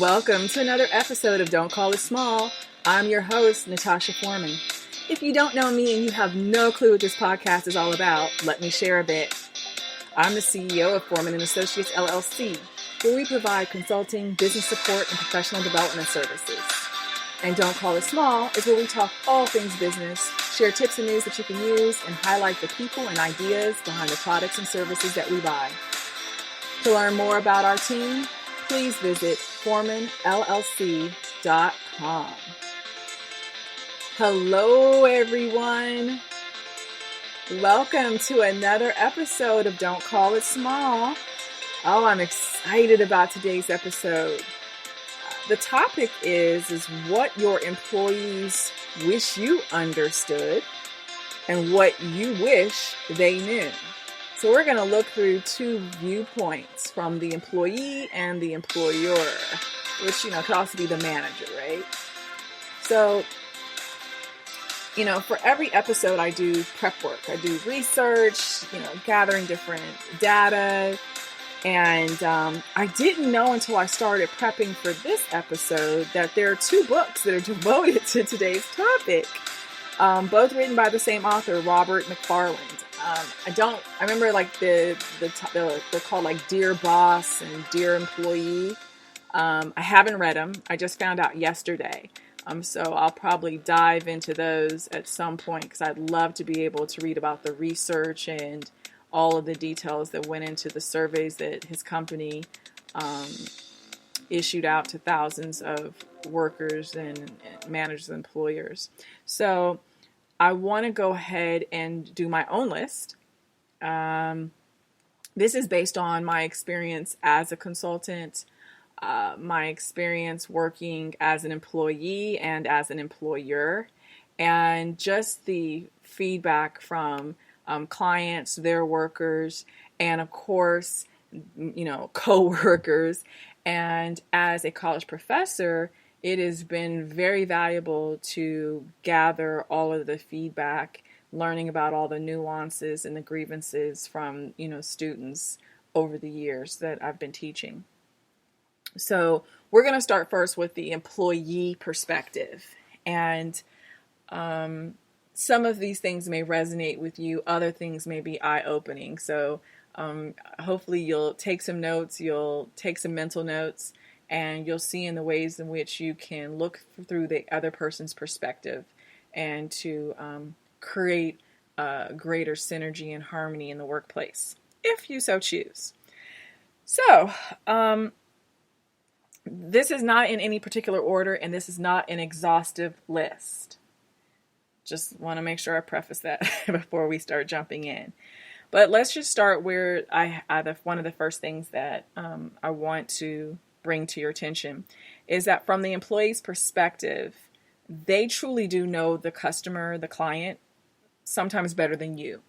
Welcome to another episode of Don't Call It Small. I'm your host, Natasha Foreman. If you don't know me and you have no clue what this podcast is all about, let me share a bit. I'm the CEO of Foreman & Associates LLC, where we provide consulting, business support, and professional development services. And Don't Call It Small is where we talk all things business, share tips and news that you can use, and highlight the people and ideas behind the products and services that we buy. To learn more about our team, please visit ForemanLLC.com. Hello, everyone. Welcome to another episode of Don't Call It Small. Oh, I'm excited about today's episode. The topic is what your employees wish you understood and what you wish they knew. So we're going to look through two viewpoints from the employee and the employer, which, could also be the manager, right? So, for every episode I do prep work. I do research, gathering different data. And I didn't know until I started prepping for this episode that there are two books that are devoted to today's topic, both written by the same author, Robert McFarland. I remember like they're called like Dear Boss and Dear Employee. I haven't read them. I just found out yesterday. So I'll probably dive into those at some point because I'd love to be able to read about the research and all of the details that went into the surveys that his company issued out to thousands of workers and managers and employers. So I want to go ahead and do my own list. This is based on my experience as a consultant, my experience working as an employee and as an employer, and just the feedback from clients, their workers, and of course, co-workers. And as a college professor, it has been very valuable to gather all of the feedback, learning about all the nuances and the grievances from, students over the years that I've been teaching. So we're going to start first with the employee perspective. And some of these things may resonate with you. Other things may be eye-opening. So hopefully you'll take some notes, you'll take some mental notes, and you'll see in the ways in which you can look through the other person's perspective and to create greater synergy and harmony in the workplace, if you so choose. So, this is not in any particular order, and this is not an exhaustive list. Just want to make sure I preface that before we start jumping in. But let's just start where one of the first things that I want to bring to your attention is that from the employee's perspective, they truly do know the customer, the client, sometimes better than you.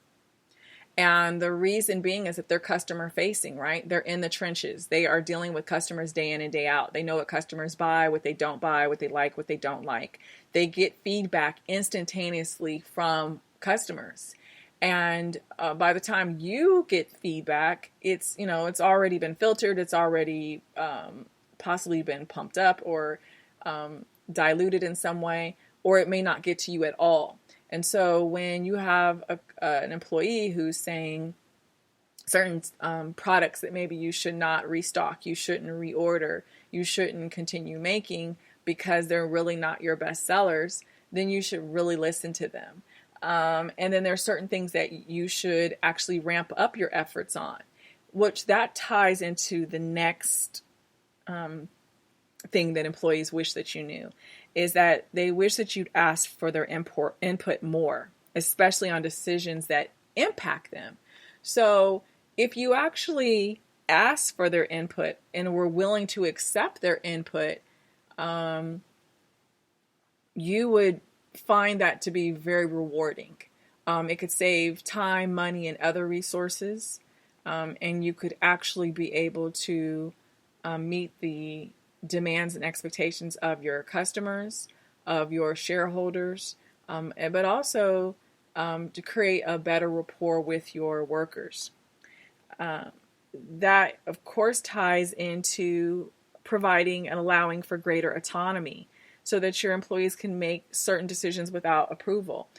And the reason being is that they're customer facing, right? They're in the trenches. They are dealing with customers day in and day out. They know what customers buy, what they don't buy, what they like, what they don't like. They get feedback instantaneously from customers. And by the time you get feedback, it's already been filtered. It's already possibly been pumped up or diluted in some way, or it may not get to you at all. And so when you have an employee who's saying certain products that maybe you should not restock, you shouldn't reorder, you shouldn't continue making because they're really not your best sellers, then you should really listen to them. And then there are certain things that you should actually ramp up your efforts on, which that ties into the next thing that employees wish that you knew, is that they wish that you'd ask for their input more, especially on decisions that impact them. So if you actually ask for their input and were willing to accept their input, you would find that to be very rewarding. It could save time, money, and other resources, and you could actually be able to meet the demands and expectations of your customers, of your shareholders, but also to create a better rapport with your workers. That, of course, ties into providing and allowing for greater autonomy so that your employees can make certain decisions without approval.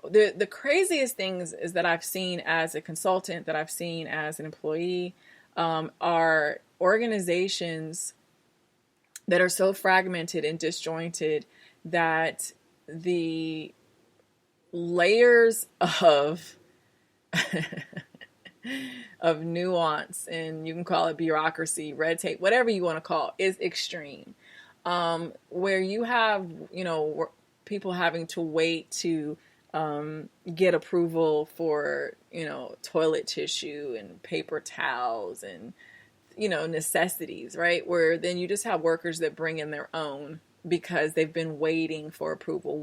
The craziest things is that I've seen as a consultant, that I've seen as an employee, are organizations that are so fragmented and disjointed that the layers of of nuance, and you can call it bureaucracy, red tape, whatever you want to call it, is extreme. Where you have, people having to wait to get approval for, toilet tissue and paper towels and, necessities, right? Where then you just have workers that bring in their own because they've been waiting for approval,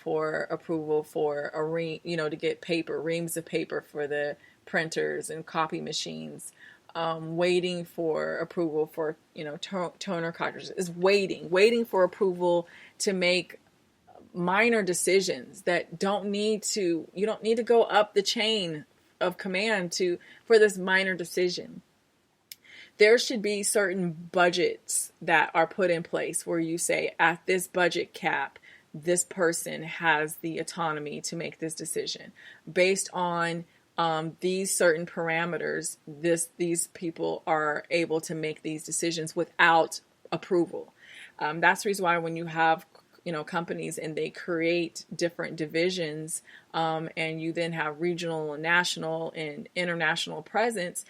for approval for to get paper, reams of paper for the printers and copy machines, waiting for approval for, toner cartridges, is waiting for approval to make minor decisions that you don't need to go up the chain of command for this minor decision. There should be certain budgets that are put in place where you say, at this budget cap, this person has the autonomy to make this decision based on these certain parameters. These people are able to make these decisions without approval. That's the reason why when you have companies and they create different divisions, and you then have regional and national and international presence,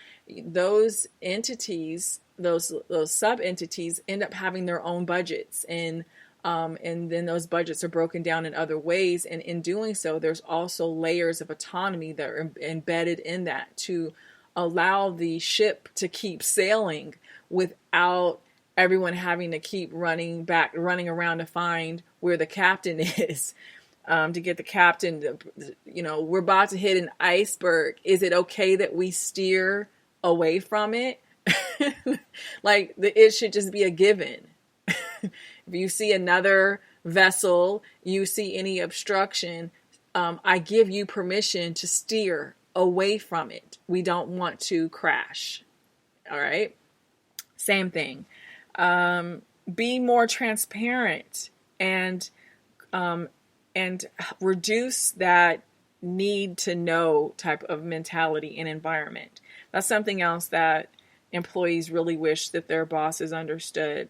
those entities, those sub entities end up having their own budgets, and then those budgets are broken down in other ways. And in doing so, there's also layers of autonomy that are embedded in that to allow the ship to keep sailing without everyone having to keep running around to find where the captain is, to get the captain we're about to hit an iceberg. Is it okay that we steer away from it? It should just be a given. If you see another vessel, you see any obstruction, I give you permission to steer away from it. We don't want to crash. All right. Same thing. Be more transparent and reduce that need to know type of mentality and environment. That's something else that employees really wish that their bosses understood.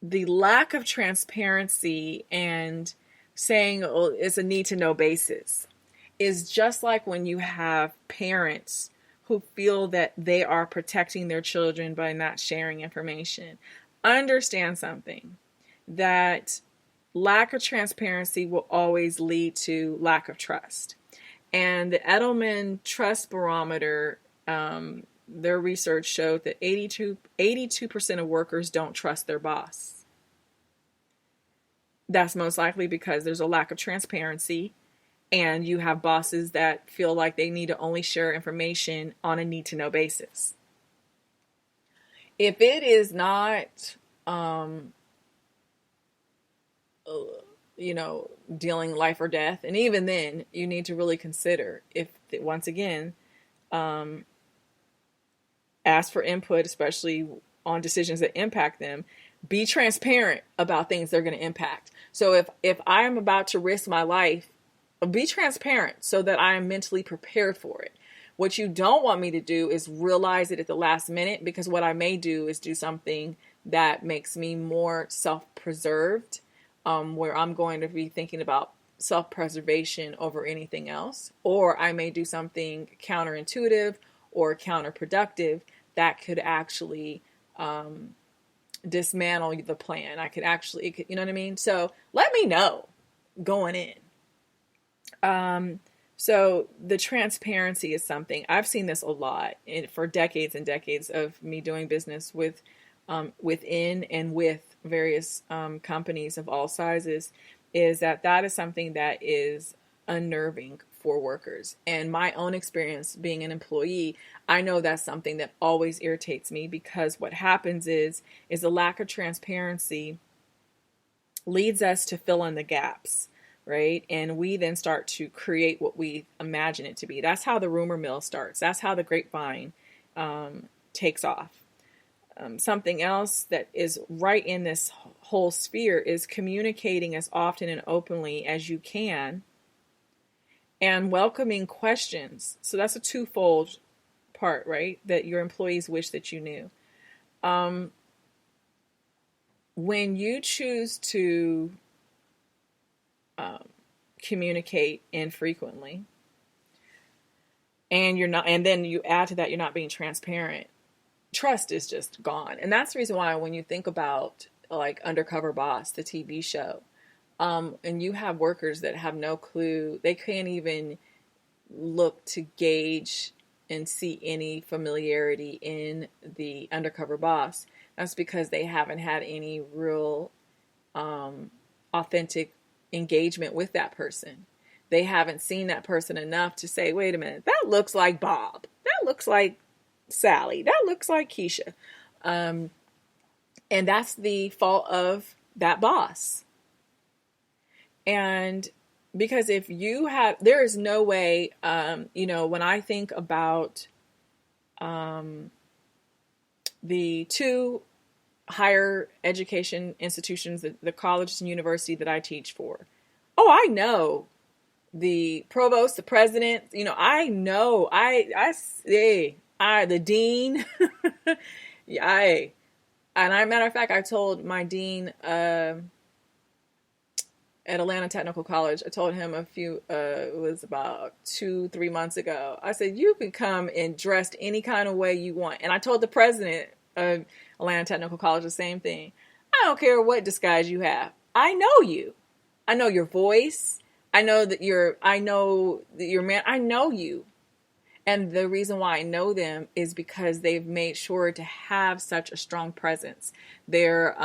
The lack of transparency and saying, it's a need to know basis is just like when you have parents who feel that they are protecting their children by not sharing information. Understand something, that lack of transparency will always lead to lack of trust. And the Edelman Trust Barometer, their research showed that 82% of workers don't trust their boss. That's most likely because there's a lack of transparency, and you have bosses that feel like they need to only share information on a need-to-know basis. If it is not, dealing life or death, and even then, you need to really consider if, once again, ask for input, especially on decisions that impact them. Be transparent about things they're going to impact. So if I am about to risk my life, be transparent so that I am mentally prepared for it. What you don't want me to do is realize it at the last minute, because what I may do is do something that makes me more self-preserved, where I'm going to be thinking about self-preservation over anything else. Or I may do something counterintuitive or counterproductive that could actually dismantle the plan. You know what I mean? So let me know going in. So the transparency is something I've seen this a lot for decades and decades of me doing business with, within and with various, companies of all sizes, is that is something that is unnerving for workers. And my own experience being an employee, I know that's something that always irritates me, because what happens is the lack of transparency leads us to fill in the gaps. Right? And we then start to create what we imagine it to be. That's how the rumor mill starts. That's how the grapevine takes off. Something else that is right in this whole sphere is communicating as often and openly as you can and welcoming questions. So that's a twofold part, right? That your employees wish that you knew. When you choose to communicate infrequently, and then you add to that, you're not being transparent, trust is just gone. And that's the reason why when you think about like Undercover Boss, the TV show, and you have workers that have no clue, they can't even look to gauge and see any familiarity in the undercover boss. That's because they haven't had any real authentic engagement with that person. They haven't seen that person enough to say, wait a minute, that looks like Bob. That looks like Sally. That looks like Keisha. And that's the fault of that boss. And because if you have, there is no way, when I think about the two higher education institutions, the colleges and university that I teach for, I know the provost, the president, I know, the dean, matter of fact, I told my dean, at Atlanta Technical College, I told him it was about 2-3 months ago. I said, you can come and dressed any kind of way you want. And I told the president of Atlanta Technical College the same thing. I don't care what disguise you have. I know you. I know your voice. I know that you're man. I know you. And the reason why I know them is because they've made sure to have such a strong presence. They're,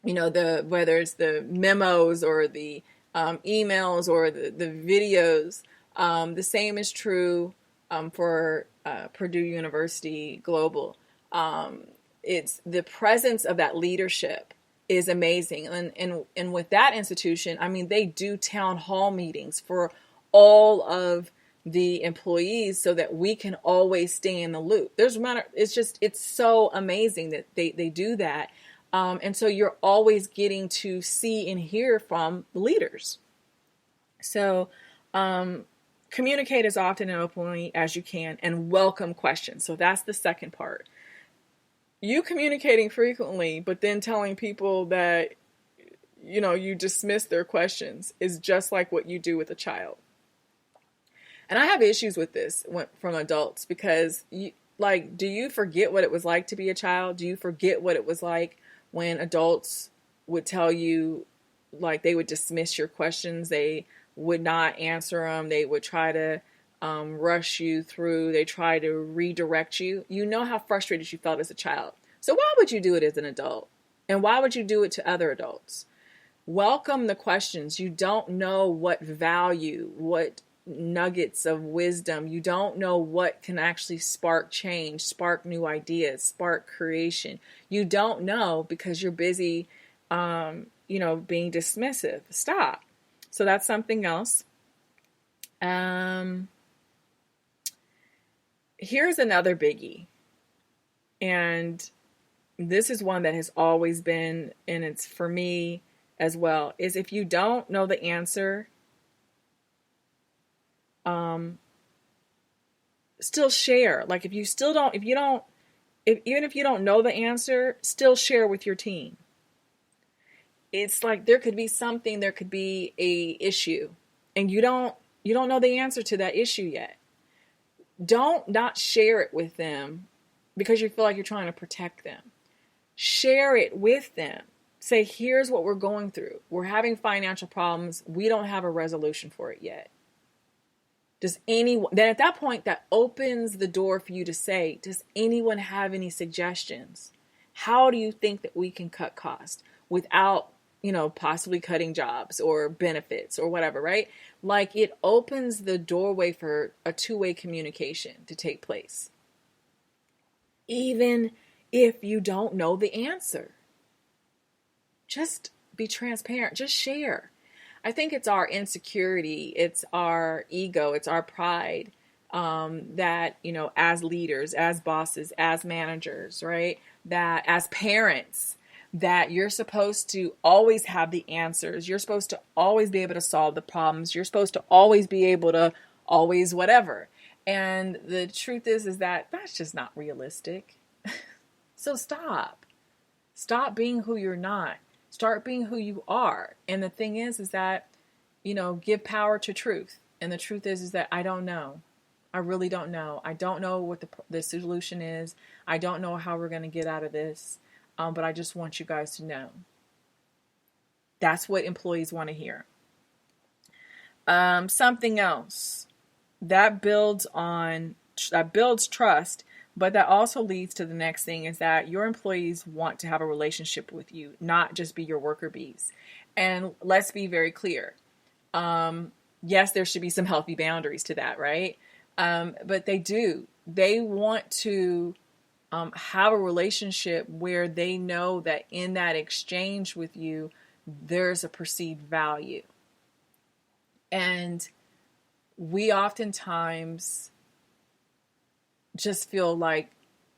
whether it's the memos or the emails or the videos, the same is true for Purdue University Global. It's the presence of that leadership is amazing. And with that institution, I mean, they do town hall meetings for all of the employees so that we can always stay in the loop. It's so amazing that they do that. And so you're always getting to see and hear from the leaders. So communicate as often and openly as you can and welcome questions. So that's the second part. You communicating frequently, but then telling people that, you dismiss their questions is just like what you do with a child. And I have issues with this from adults because do you forget what it was like to be a child? Do you forget what it was like when adults would tell you, like, they would dismiss your questions, they would not answer them, they would try to rush you through, they try to redirect you. You know how frustrated you felt as a child. So why would you do it as an adult? And why would you do it to other adults? Welcome the questions. You don't know what value, what nuggets of wisdom, you don't know what can actually spark change, spark new ideas, spark creation. You don't know because you're busy, being dismissive. Stop. So that's something else. Here's another biggie. And this is one that has always been, and it's for me as well, is if you don't know the answer, still share. Like even if you don't know the answer, still share with your team. It's like there could be a issue and you don't know the answer to that issue yet. Don't not share it with them because you feel like you're trying to protect them. Share it with them. Say, here's what we're going through. We're having financial problems. We don't have a resolution for it yet. Then at that point, that opens the door for you to say, does anyone have any suggestions? How do you think that we can cut costs without, possibly cutting jobs or benefits or whatever, right? Like, it opens the doorway for a two-way communication to take place. Even if you don't know the answer, just be transparent, just share. I think it's our insecurity, it's our ego, it's our pride that, as leaders, as bosses, as managers, right? That as parents, that you're supposed to always have the answers. You're supposed to always be able to solve the problems. You're supposed to always be able to always whatever. And the truth is that that's just not realistic. So stop. Stop being who you're not. Start being who you are. And the thing is that, give power to truth. And the truth is that I don't know. I really don't know. I don't know what the solution is. I don't know how we're going to get out of this. But I just want you guys to know. That's what employees want to hear. Something else that builds trust, but that also leads to the next thing is that your employees want to have a relationship with you, not just be your worker bees. And let's be very clear. Yes, there should be some healthy boundaries to that, right? But they do. They want to have a relationship where they know that in that exchange with you, there's a perceived value. And we oftentimes just feel like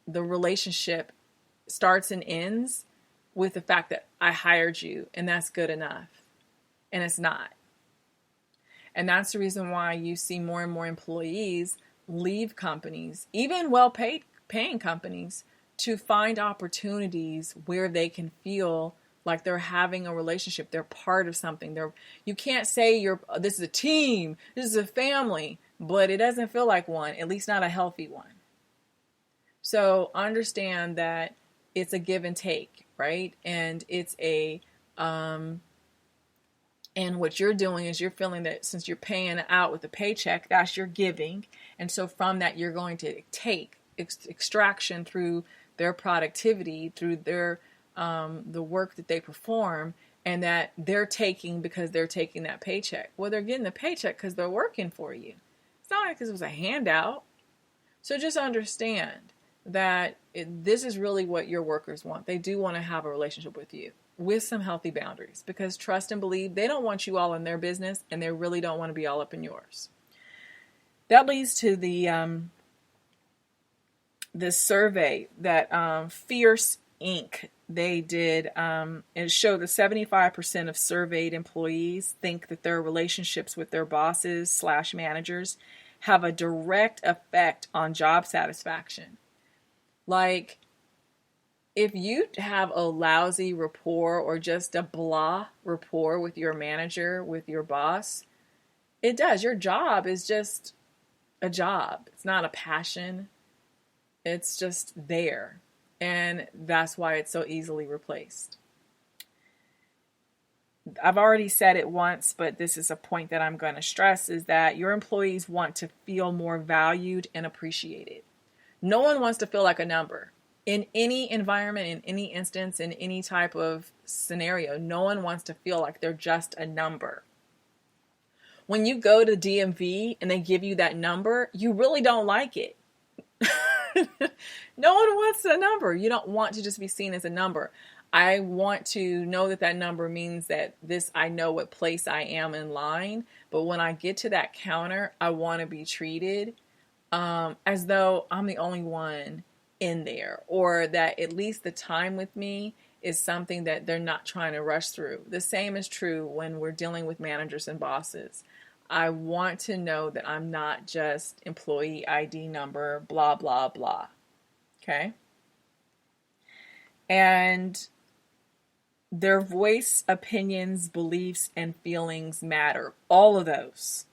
the relationship starts and ends with the fact that I hired you and that's good enough. And it's not. And that's the reason why you see more and more employees leave companies, even paying companies, to find opportunities where they can feel like they're having a relationship. They're part of something. You can't say this is a team, this is a family, but it doesn't feel like one, at least not a healthy one. So understand that it's a give and take, right? And it's and what you're doing is you're feeling that since you're paying out with a paycheck, that's your giving. And so from that, you're going to take extraction through their productivity, through their the work that they perform, and that they're taking because they're taking that paycheck. Well, they're getting the paycheck because they're working for you. It's not like this was a handout. So just understand that this is really what your workers want. They do want to have a relationship with you with some healthy boundaries, because trust and believe, they don't want you all in their business and they really don't want to be all up in yours. That leads to this survey that Fierce Inc. they did. It showed that 75% of surveyed employees think that their relationships with their bosses / managers have a direct effect on job satisfaction. Like, if you have a lousy rapport or just a blah rapport with your manager, with your boss, it does. Your job is just a job. It's not a passion. It's just there. And that's why it's so easily replaced. I've already said it once, but this is a point that I'm going to stress, is that your employees want to feel more valued and appreciated. No one wants to feel like a number. In any environment, in any instance, in any type of scenario, no one wants to feel like they're just a number. When you go to DMV and they give you that number, you really don't like it. No one wants a number. You don't want to just be seen as a number. I want to know that number means that I know what place I am in line. But when I get to that counter, I want to be treated as though I'm the only one in there, or that at least the time with me is something that they're not trying to rush through. The same is true when we're dealing with managers and bosses. I want to know that I'm not just employee ID number, blah, blah, blah. Okay? And their voice, opinions, beliefs, and feelings matter. All of those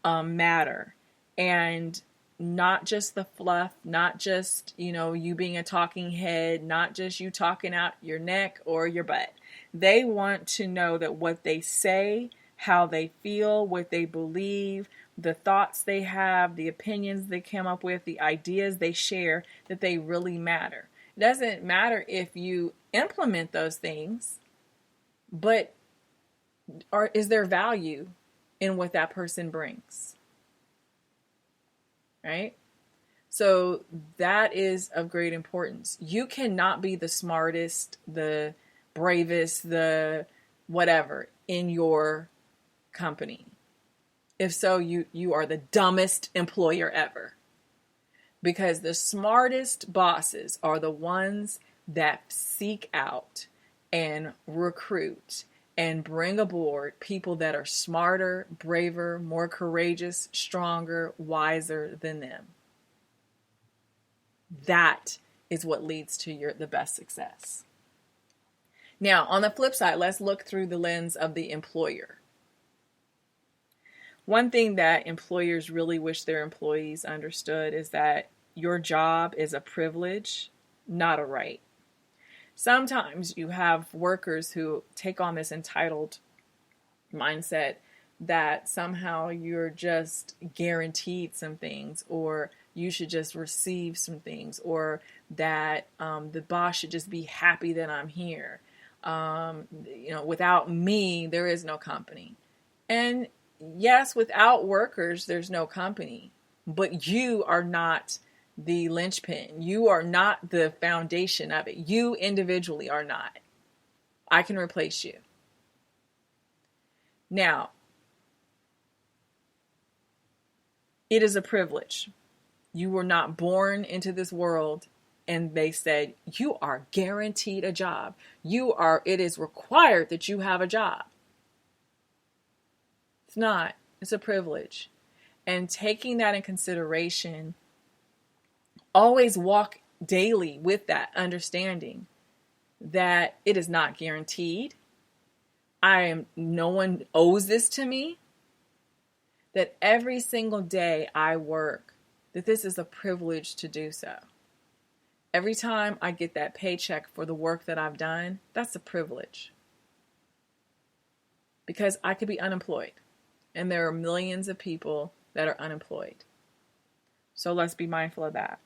matter. And not just the fluff, not just, you being a talking head, not just you talking out your neck or your butt. They want to know that what they say, how they feel, what they believe, the thoughts they have, the opinions they come up with, the ideas they share, that they really matter. It doesn't matter if you implement those things, but is there value in what that person brings? Right? So that is of great importance. You cannot be the smartest, the bravest, the whatever in your company. If so, you are the dumbest employer ever. Because the smartest bosses are the ones that seek out and recruit and bring aboard people that are smarter, braver, more courageous, stronger, wiser than them. That is what leads to the best success. Now, on the flip side, let's look through the lens of the employer. One thing that employers really wish their employees understood is that your job is a privilege, not a right. Sometimes you have workers who take on this entitled mindset that somehow you're just guaranteed some things, or you should just receive some things, or that the boss should just be happy that I'm here. Without me, there is no company. And yes, without workers, there's no company. But you are not the linchpin. You are not the foundation of it. You individually are not. I can replace you. Now, it is a privilege. You were not born into this world and they said, you are guaranteed a job. It is required that you have a job. It's not. It's a privilege. And taking that in consideration, always walk daily with that understanding that it is not guaranteed. No one owes this to me. That every single day I work, that this is a privilege to do so. Every time I get that paycheck for the work that I've done, that's a privilege. Because I could be unemployed. And there are millions of people that are unemployed. So let's be mindful of that.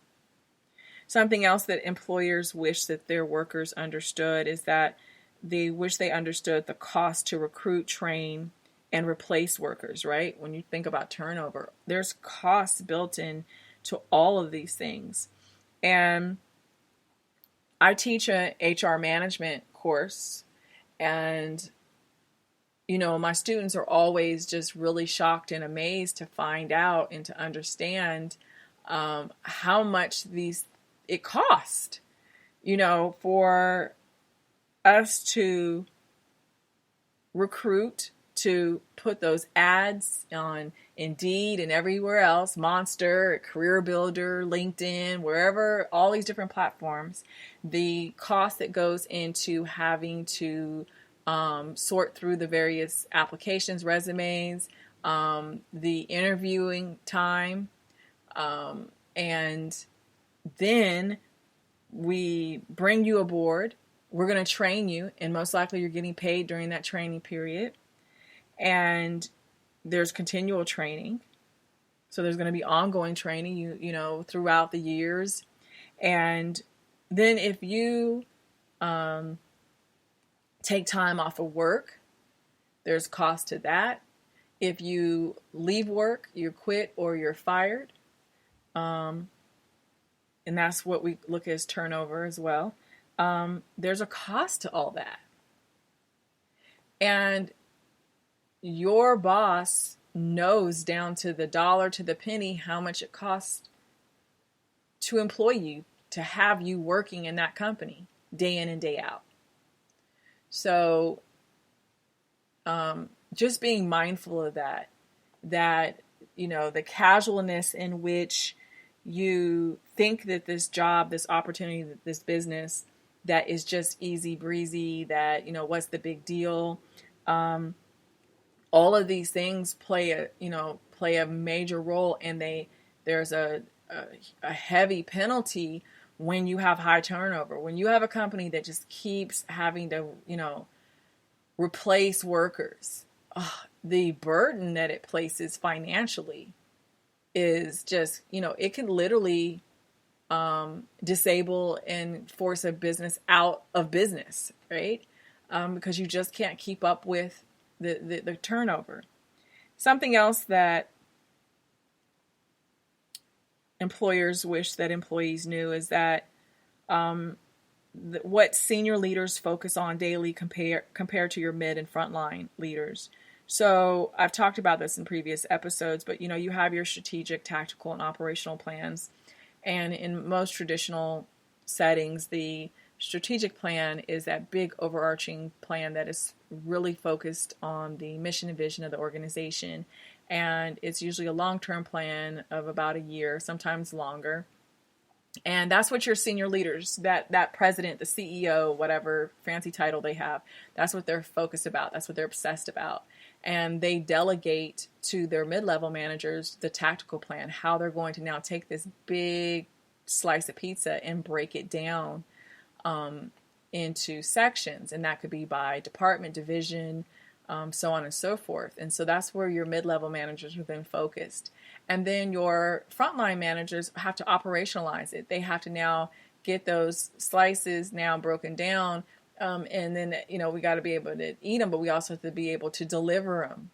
Something else that employers wish that their workers understood is that they wish they understood the cost to recruit, train, and replace workers, right? When you think about turnover, there's costs built in to all of these things. And I teach a HR management course, and my students are always just really shocked and amazed to find out and to understand how much it cost, for us to recruit, to put those ads on Indeed and everywhere else, Monster, Career Builder, LinkedIn, wherever, all these different platforms, the cost that goes into having to sort through the various applications, resumes, the interviewing time, and then we bring you aboard. We're going to train you, and most likely you're getting paid during that training period. And there's continual training. So there's going to be ongoing training, throughout the years. And then if you take time off of work, there's cost to that. If you leave work, you quit or you're fired. And that's what we look at as turnover as well. There's a cost to all that. And your boss knows down to the dollar, to the penny, how much it costs to employ you, to have you working in that company day in and day out. So just being mindful of that, the casualness in which you think that this job, this opportunity, this business, that is just easy breezy, that, what's the big deal? All of these things play a major role, and there's a heavy penalty when you have high turnover. When you have a company that just keeps having to, replace workers, the burden that it places financially is just, it can literally disable and force a business out of business, right? Because you just can't keep up with the turnover. Something else that employers wish that employees knew is that what senior leaders focus on daily compared to your mid and frontline leaders. So I've talked about this in previous episodes, but you have your strategic, tactical, and operational plans. And in most traditional settings, the strategic plan is that big overarching plan that is really focused on the mission and vision of the organization. And it's usually a long-term plan of about a year, sometimes longer. And that's what your senior leaders, that president, the CEO, whatever fancy title they have, that's what they're focused about. That's what they're obsessed about. And they delegate to their mid-level managers the tactical plan, how they're going to now take this big slice of pizza and break it down into sections. And that could be by department, division, so on and so forth. And so that's where your mid-level managers have been focused. And then your frontline managers have to operationalize it. They have to now get those slices now broken down. And then, we got to be able to eat them, but we also have to be able to deliver them.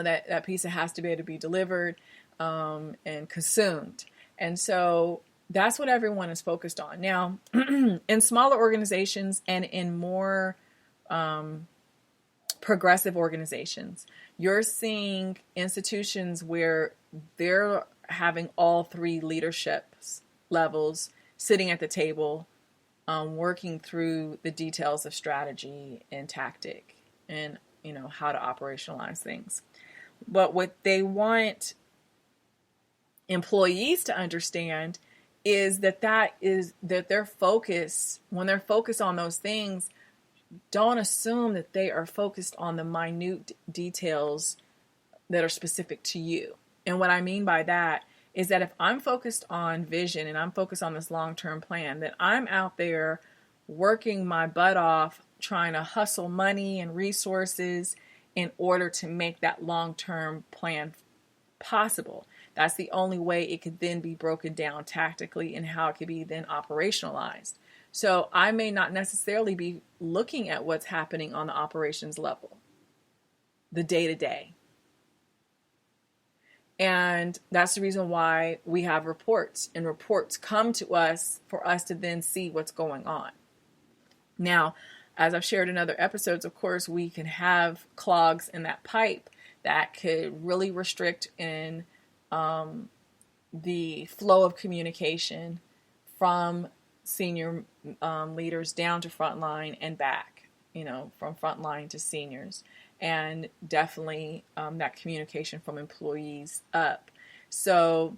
That pizza has to be able to be delivered and consumed. And so that's what everyone is focused on. Now, in smaller organizations and in more progressive organizations, you're seeing institutions where they're having all three leadership levels sitting at the table, working through the details of strategy and tactic and, how to operationalize things. But what they want employees to understand is that their focus, when they're focused on those things, don't assume that they are focused on the minute details that are specific to you. And what I mean by that is that if I'm focused on vision and I'm focused on this long-term plan, that I'm out there working my butt off, trying to hustle money and resources in order to make that long-term plan possible. That's the only way it could then be broken down tactically and how it could be then operationalized. So I may not necessarily be looking at what's happening on the operations level, the day-to-day. And that's the reason why we have reports, and reports come to us for us to then see what's going on. Now, as I've shared in other episodes, of course, we can have clogs in that pipe that could really restrict in the flow of communication from senior leaders down to frontline and back, from frontline to seniors, and definitely that communication from employees up. So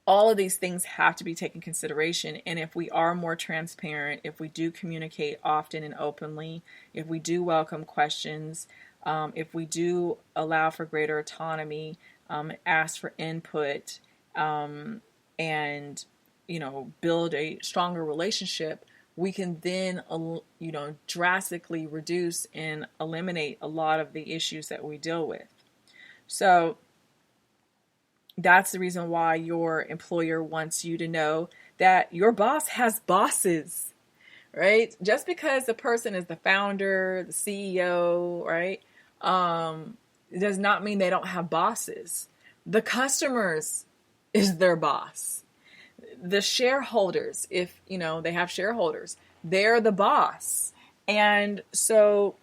all of these things have to be taken into consideration. And if we are more transparent, if we do communicate often and openly, if we do welcome questions, if we do allow for greater autonomy, ask for input, and build a stronger relationship, we can then, drastically reduce and eliminate a lot of the issues that we deal with. So that's the reason why your employer wants you to know that your boss has bosses, right? Just because the person is the founder, the CEO, right, does not mean they don't have bosses. The customers is their boss. The shareholders, if they have shareholders, they're the boss. And so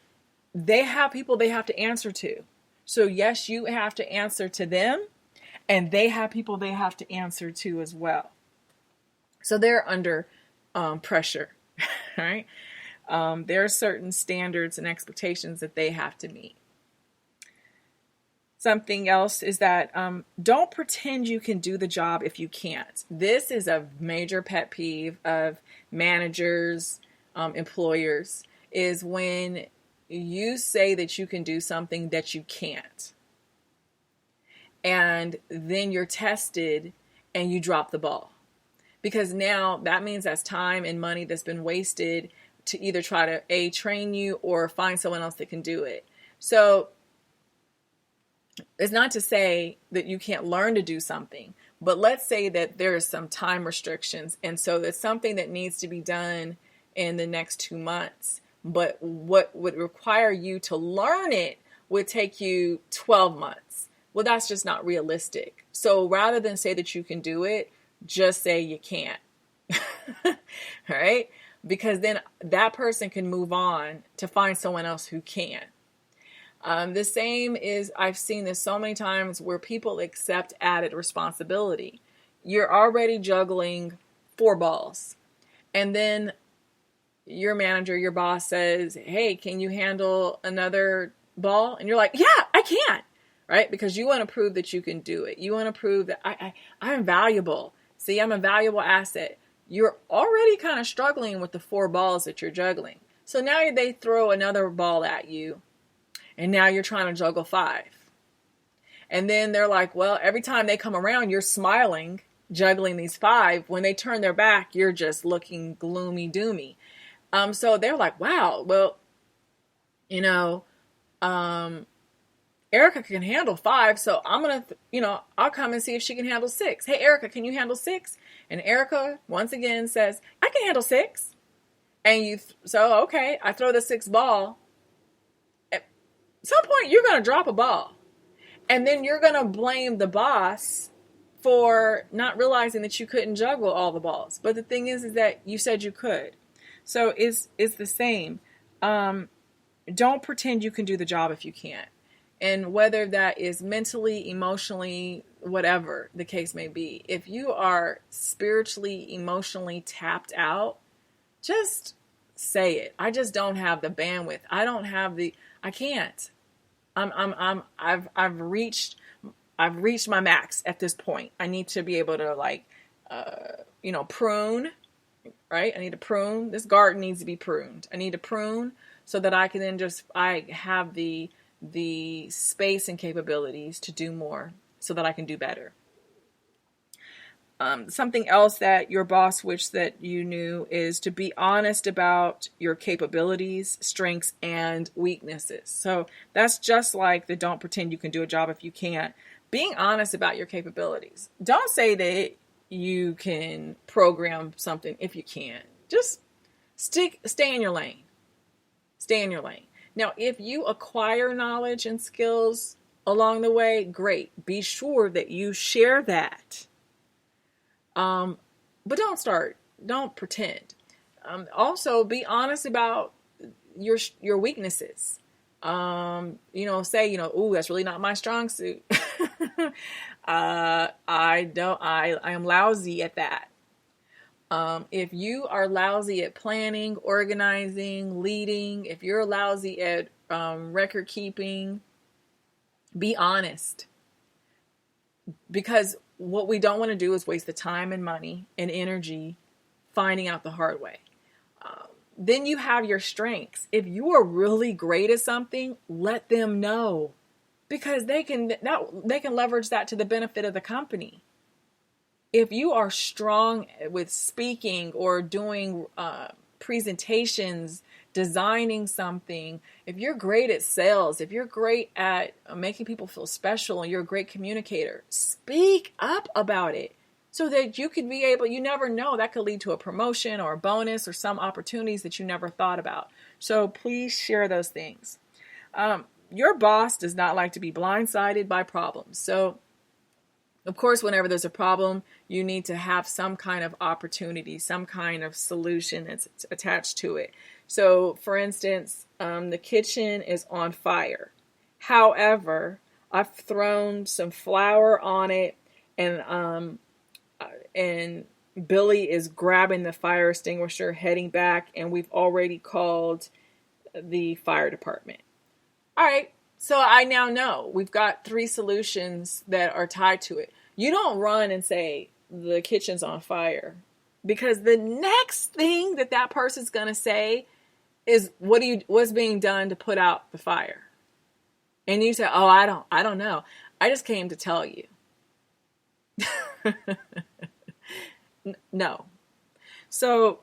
they have people they have to answer to. So yes, you have to answer to them, and they have people they have to answer to as well. So they're under pressure, right? There are certain standards and expectations that they have to meet. Something else is that don't pretend you can do the job if you can't. This is a major pet peeve of managers, employers, is when you say that you can do something that you can't. And then you're tested and you drop the ball. Because now that means that's time and money that's been wasted to either try to train you or find someone else that can do it. So it's not to say that you can't learn to do something, but let's say that there are some time restrictions. And so there's something that needs to be done in the next 2 months, but what would require you to learn it would take you 12 months. Well, that's just not realistic. So rather than say that you can do it, just say you can't. All right? Because then that person can move on to find someone else who can. The same is, I've seen this so many times where people accept added responsibility. You're already juggling 4 balls. And then your manager, your boss says, hey, can you handle another ball? And you're like, yeah, I can. Right? Because you want to prove that you can do it. You want to prove that I'm valuable. See, I'm a valuable asset. You're already kind of struggling with the 4 balls that you're juggling. So now they throw another ball at you, and now you're trying to juggle 5. And then they're like, well, every time they come around, you're smiling, juggling these 5. When they turn their back, you're just looking gloomy, doomy. So they're like, wow, well, Erica can handle 5, so I'm going to, I'll come and see if she can handle 6. Hey, Erica, can you handle 6? And Erica, once again, says, I can handle 6. And so, okay, I throw the 6th ball. At some point, you're going to drop a ball. And then you're going to blame the boss for not realizing that you couldn't juggle all the balls. But the thing is that you said you could. So it's the same. Don't pretend you can do the job if you can't. And whether that is mentally, emotionally, whatever the case may be, if you are spiritually, emotionally tapped out, just say it. I just don't have the bandwidth. I can't. I've reached my max at this point. I need to be able to prune, right? I need to prune. This garden needs to be pruned. I need to prune so that I can then I have the space and capabilities to do more so that I can do better. Something else that your boss wished that you knew is to be honest about your capabilities, strengths, and weaknesses. So that's just like the don't pretend you can do a job if you can't. Being honest about your capabilities. Don't say that you can program something if you can't. Just stay in your lane. Stay in your lane. Now, if you acquire knowledge and skills along the way, great. Be sure that you share that. But don't pretend. Also, be honest about your weaknesses. Say, ooh, that's really not my strong suit. I am lousy at that. If you are lousy at planning, organizing, leading, if you're lousy at record keeping, be honest. Because what we don't want to do is waste the time and money and energy finding out the hard way. Then you have your strengths. If you are really great at something, let them know, because they can leverage that to the benefit of the company. If you are strong with speaking or doing presentations, designing something, if you're great at sales, if you're great at making people feel special and you're a great communicator, speak up about it so that you could be able, you never know, that could lead to a promotion or a bonus or some opportunities that you never thought about. So please share those things. Your boss does not like to be blindsided by problems. So of course, whenever there's a problem, you need to have some kind of opportunity, some kind of solution that's attached to it. So, for instance, the kitchen is on fire. However, I've thrown some flour on it, and Billy is grabbing the fire extinguisher, heading back, and we've already called the fire department. All right. So I now know we've got 3 solutions that are tied to it. You don't run and say the kitchen's on fire, because the next thing that person's going to say is, what's being done to put out the fire? And you say, oh, I don't know. I just came to tell you. No. So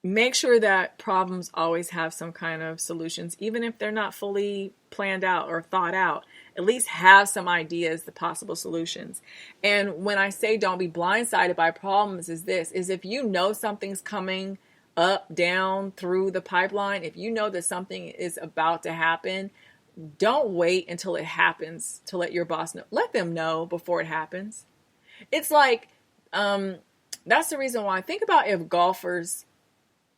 make sure that problems always have some kind of solutions, even if they're not fully planned out or thought out. At least have some ideas, the possible solutions. And when I say don't be blindsided by problems, is if you know something's coming up, down, through the pipeline, if you know that something is about to happen, don't wait until it happens to let your boss know. Let them know before it happens. It's like, that's the reason why. Think about if golfers,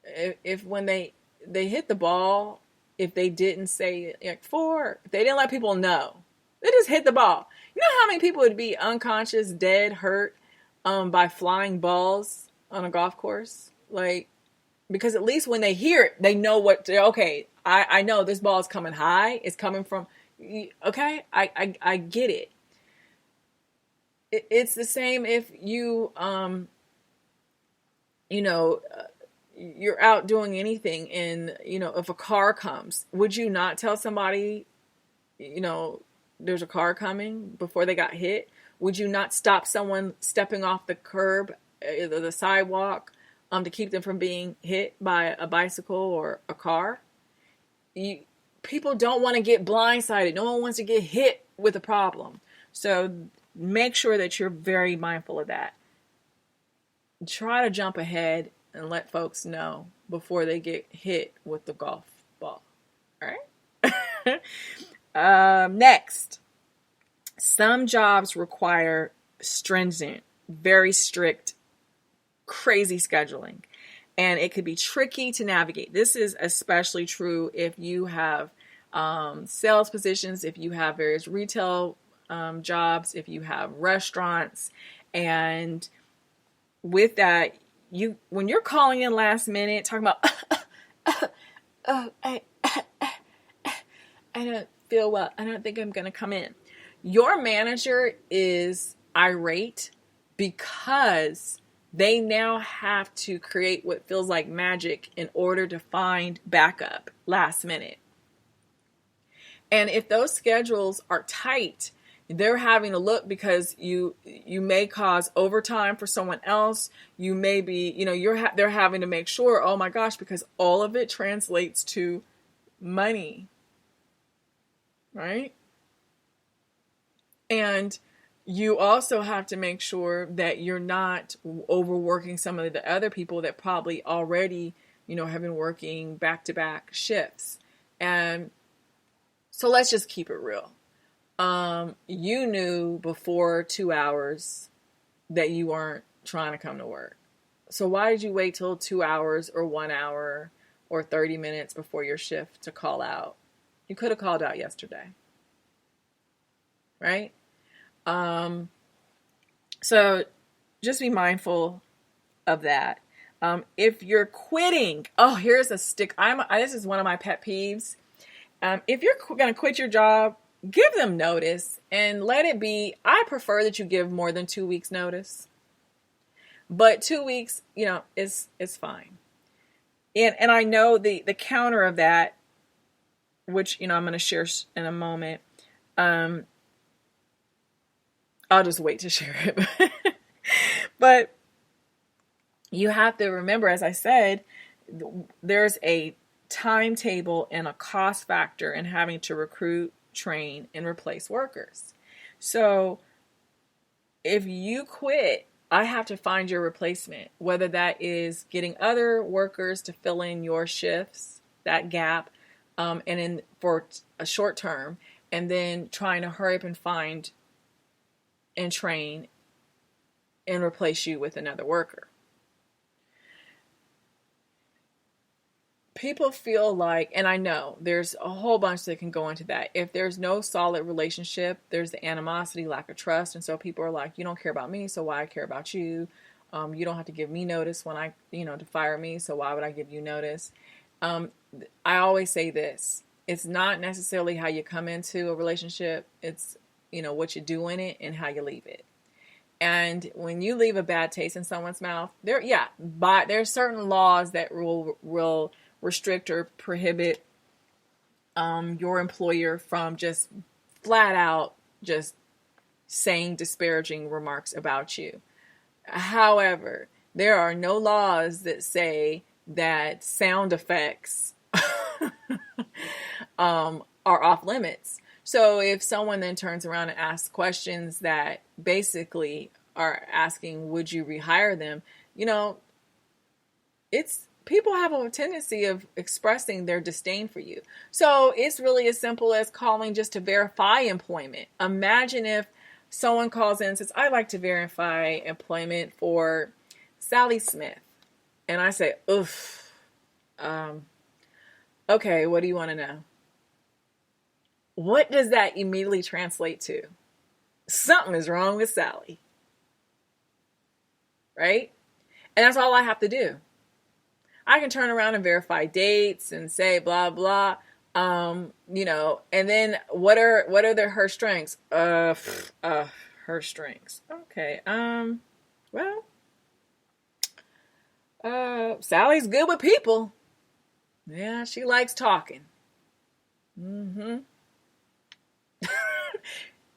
if when they hit the ball if they didn't say like if they didn't let people know, they just hit the ball. You know how many people would be unconscious, dead, hurt by flying balls on a golf course? Like, because at least when they hear it, they know okay, I know this ball is coming high. It's coming from, okay, I get it. It's the same if you, you're out doing anything and, if a car comes, would you not tell somebody, there's a car coming before they got hit? Would you not stop someone stepping off the curb, the sidewalk, to keep them from being hit by a bicycle or a car? People don't want to get blindsided. No one wants to get hit with a problem. So make sure that you're very mindful of that. Try to jump ahead and let folks know before they get hit with the golf ball. All right. Next, some jobs require stringent, very strict, crazy scheduling, and it could be tricky to navigate. This is especially true if you have sales positions, if you have various retail jobs, if you have restaurants, and with that, when you're calling in last minute, talking about, I don't feel well, I don't think I'm going to come in. Your manager is irate because they now have to create what feels like magic in order to find backup last minute. And if those schedules are tight, they're having to look because you may cause overtime for someone else. You may be, they're having to make sure, oh my gosh, because all of it translates to money, right? And you also have to make sure that you're not overworking some of the other people that probably already, have been working back-to-back shifts. And so let's just keep it real. You knew before 2 hours that you weren't trying to come to work. So why did you wait till 2 hours or 1 hour or 30 minutes before your shift to call out? You could have called out yesterday, right? So just be mindful of that. If you're quitting, here's a stick. This is one of my pet peeves. If you're going to quit your job, give them notice and let it be. I prefer that you give more than 2 weeks notice, but 2 weeks, is fine. And I know the counter of that, which, I'm going to share in a moment. I'll just wait to share it. But you have to remember, as I said, there's a timetable and a cost factor in having to recruit, train, and replace workers. So if you quit, I have to find your replacement, whether that is getting other workers to fill in your shifts, that gap, for a short term, and then trying to hurry up and find and train and replace you with another worker. People feel like, and I know there's a whole bunch that can go into that. If there's no solid relationship, there's the animosity, lack of trust. And so people are like, you don't care about me, so why I care about you? You don't have to give me notice when to fire me, so why would I give you notice? I always say this. It's not necessarily how you come into a relationship. It's, what you do in it and how you leave it. And when you leave a bad taste in someone's mouth, there's certain laws that will restrict or prohibit your employer from just flat out just saying disparaging remarks about you. However, there are no laws that say that sound effects are off limits. So if someone then turns around and asks questions that basically are asking, would you rehire them? People have a tendency of expressing their disdain for you. So it's really as simple as calling just to verify employment. Imagine if someone calls in and says, I'd like to verify employment for Sally Smith. And I say, Okay, what do you want to know? What does that immediately translate to? Something is wrong with Sally, right? And that's all I have to do. I can turn around and verify dates and say blah blah, and then what are her strengths? Her strengths. Okay. Well, Sally's good with people. Yeah, she likes talking. Mm-hmm.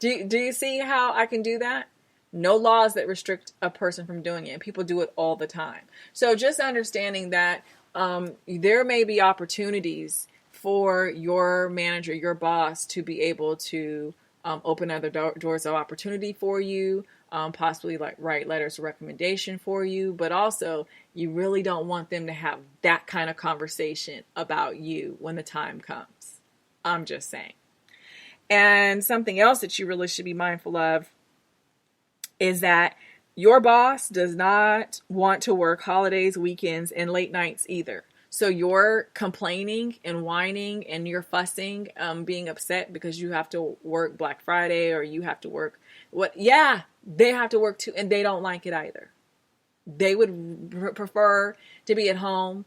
Do you see how I can do that? No laws that restrict a person from doing it. People do it all the time. So just understanding that there may be opportunities for your manager, your boss, to be able to open other doors of opportunity for you, possibly like write letters of recommendation for you, but also you really don't want them to have that kind of conversation about you when the time comes. I'm just saying. And something else that you really should be mindful of is that your boss does not want to work holidays, weekends, and late nights either. So you're complaining and whining and you're fussing, being upset because you have to work Black Friday or you have to work yeah, they have to work too, and they don't like it either. They would prefer to be at home,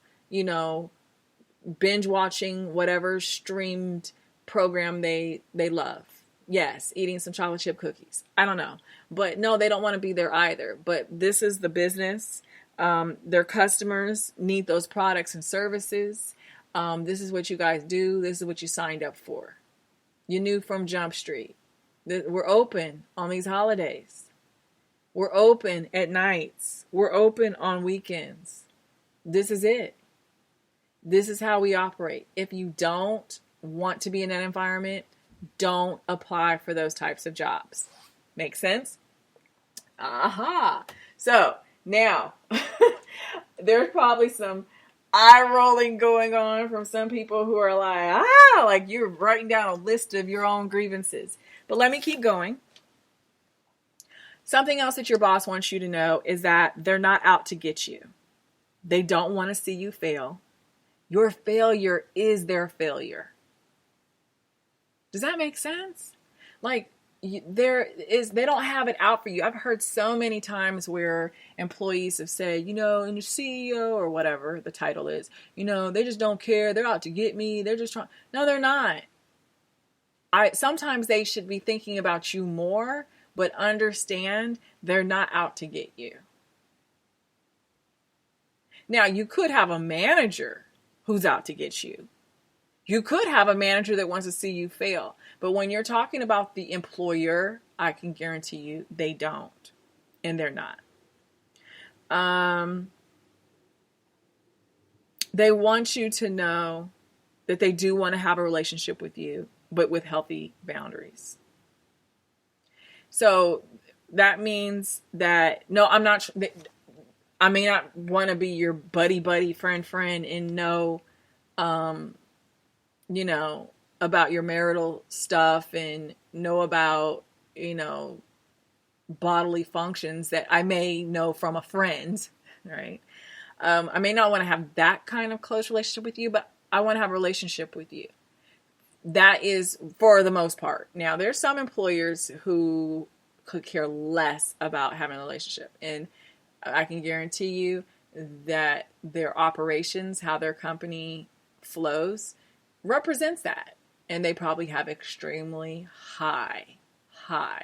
binge watching whatever streamed program they love. Yes, eating some chocolate chip cookies. I don't know. But no, they don't want to be there either. But this is the business. Their customers need those products and services. This is what you guys do. This is what you signed up for. You knew from Jump Street. We're open on these holidays. We're open at nights. We're open on weekends. This is it. This is how we operate. If you don't want to be in that environment, don't apply for those types of jobs. Make sense? Aha. So now there's probably some eye rolling going on from some people who are like you're writing down a list of your own grievances. But let me keep going. Something else that your boss wants you to know is that they're not out to get you. They don't want to see you fail. Your failure is their failure. Does that make sense? Like, they don't have it out for you. I've heard so many times where employees have said, and the CEO or whatever the title is, they just don't care. They're out to get me. They're just trying. No, they're not. Sometimes they should be thinking about you more, but understand they're not out to get you. Now, you could have a manager who's out to get you. You could have a manager that wants to see you fail. But when you're talking about the employer, I can guarantee you they don't. And they're not. They want you to know that they do want to have a relationship with you, but with healthy boundaries. So that means that, no, I may not want to be your buddy, friend, and know, about your marital stuff and know about, bodily functions that I may know from a friend, right? I may not want to have that kind of close relationship with you, but I want to have a relationship with you. That is for the most part. Now, there's some employers who could care less about having a relationship. And I can guarantee you that their operations, how their company flows, represents that. And they probably have extremely high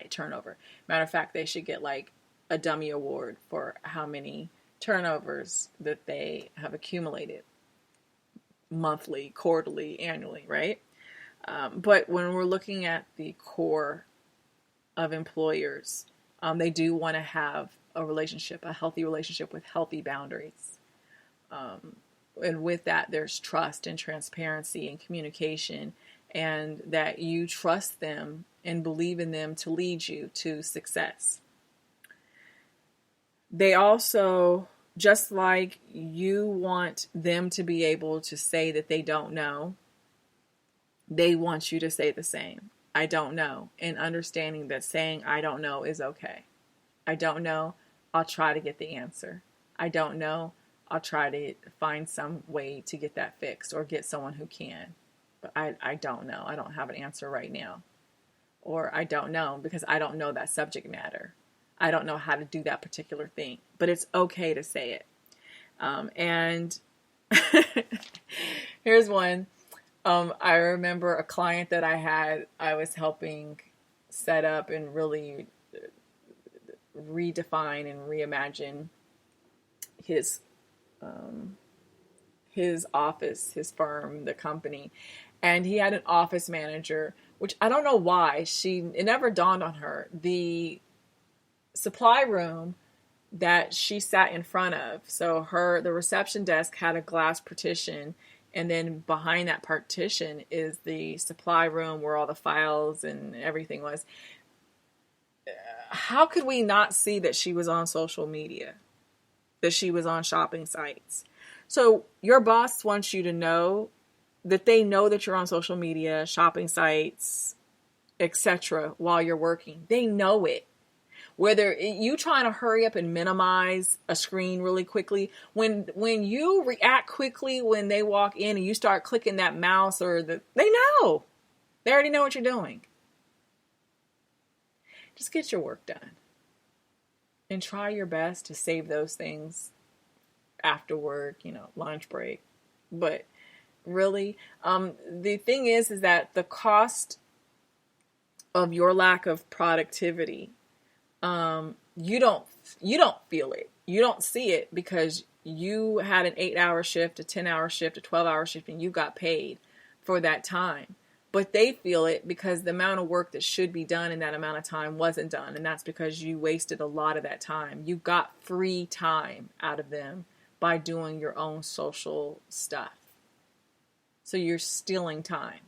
turnover. Matter of fact, they should get like a dummy award for how many turnovers that they have accumulated monthly, quarterly, annually, right? But when we're looking at the core of employers, they do want to have a healthy relationship with healthy boundaries. And with that, there's trust and transparency and communication, and that you trust them and believe in them to lead you to success. They also, just like you want them to be able to say that they don't know, they want you to say the same. I don't know. And understanding that saying I don't know is okay. I don't know. I'll try to get the answer. I don't know. I'll try to find some way to get that fixed or get someone who can. But I don't know. I don't have an answer right now. Or I don't know because I don't know that subject matter. I don't know how to do that particular thing. But it's okay to say it. And here's one. I remember a client that I was helping set up and really redefine and reimagine his office, his firm, the company. And he had an office manager, which I don't know why it never dawned on her. The supply room that she sat in front of. So the reception desk had a glass partition, and then behind that partition is the supply room where all the files and everything was. How could we not see that she was on social media, that she was on shopping sites? So your boss wants you to know that they know that you're on social media, shopping sites, etc. while you're working. They know it. Whether you trying to hurry up and minimize a screen really quickly, when you react quickly when they walk in and you start clicking that mouse they know. They already know what you're doing. Just get your work done. And try your best to save those things after work, lunch break. But really, the thing is that the cost of your lack of productivity, you don't feel it. You don't see it because you had an 8-hour shift, a 10-hour shift, a 12-hour shift, and you got paid for that time. But they feel it because the amount of work that should be done in that amount of time wasn't done. And that's because you wasted a lot of that time. You got free time out of them by doing your own social stuff. So you're stealing time.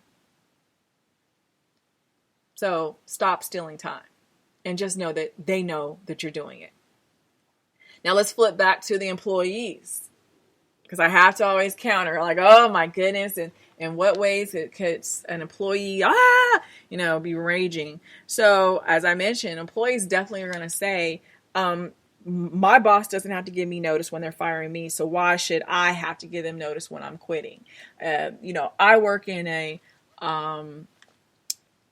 So stop stealing time. And just know that they know that you're doing it. Now let's flip back to the employees. Because I have to always counter, like, oh my goodness, and in what ways could an employee, be raging. So as I mentioned, employees definitely are going to say, my boss doesn't have to give me notice when they're firing me, so why should I have to give them notice when I'm quitting? I work in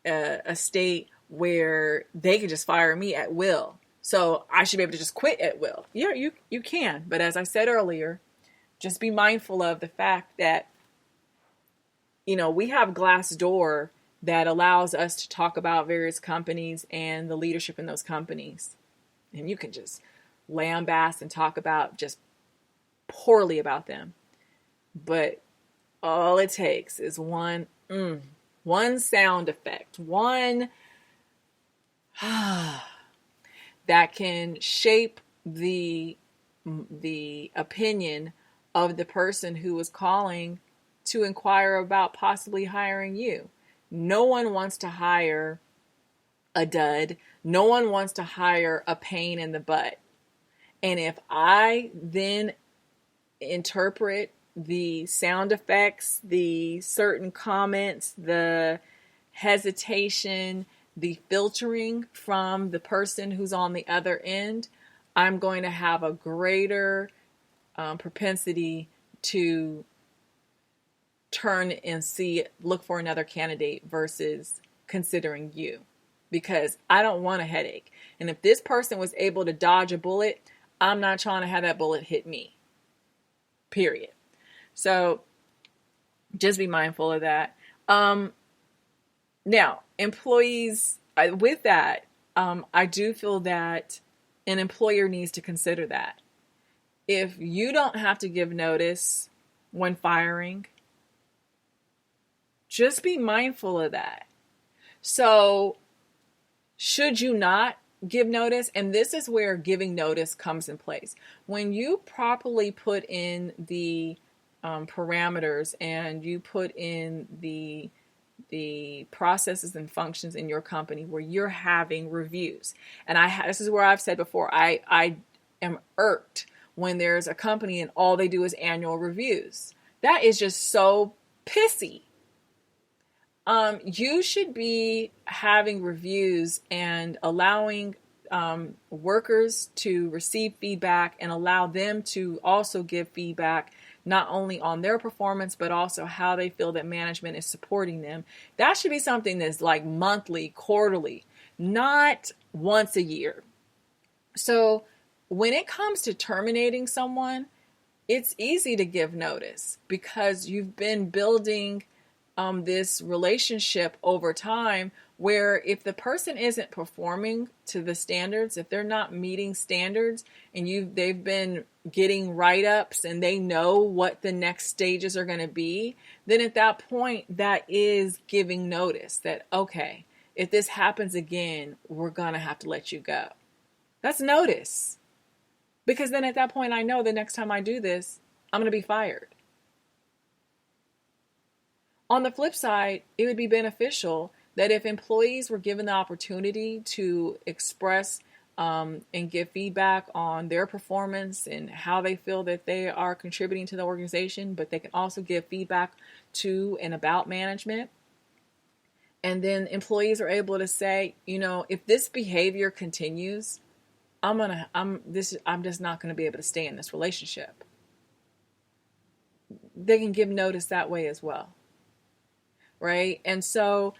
a state where they could just fire me at will. So I should be able to just quit at will. Yeah, you can. But as I said earlier, just be mindful of the fact that, we have Glassdoor that allows us to talk about various companies and the leadership in those companies. And you can just lambast and talk about just poorly about them. But all it takes is one sound effect, one that can shape the opinion of the person who was calling to inquire about possibly hiring you. No one wants to hire a dud. No one wants to hire a pain in the butt. And if I then interpret the sound effects, the certain comments, the hesitation, the filtering from the person who's on the other end, I'm going to have a greater propensity to turn and look for another candidate versus considering you, because I don't want a headache. And if this person was able to dodge a bullet, I'm not trying to have that bullet hit me, period. So just be mindful of that. Now, employees, with that, I do feel that an employer needs to consider that. If you don't have to give notice when firing, just be mindful of that. So, should you not give notice? And this is where giving notice comes in place. When you properly put in the parameters and you put in the processes and functions in your company where you're having reviews. And this is where I've said before, I am irked when there's a company and all they do is annual reviews. That is just so pissy. You should be having reviews and allowing workers to receive feedback and allow them to also give feedback, not only on their performance, but also how they feel that management is supporting them. That should be something that's like monthly, quarterly, not once a year. So when it comes to terminating someone, it's easy to give notice because you've been building this relationship over time, where if the person isn't performing to the standards, if they're not meeting standards, and they've been getting write-ups and they know what the next stages are going to be, then at that point, that is giving notice that, okay, if this happens again, we're going to have to let you go. That's notice. Because then at that point, I know the next time I do this, I'm going to be fired. On the flip side, it would be beneficial that if employees were given the opportunity to express and give feedback on their performance and how they feel that they are contributing to the organization, but they can also give feedback to and about management. And then employees are able to say, if this behavior continues, I'm just not going to be able to stay in this relationship. They can give notice that way as well. Right? And so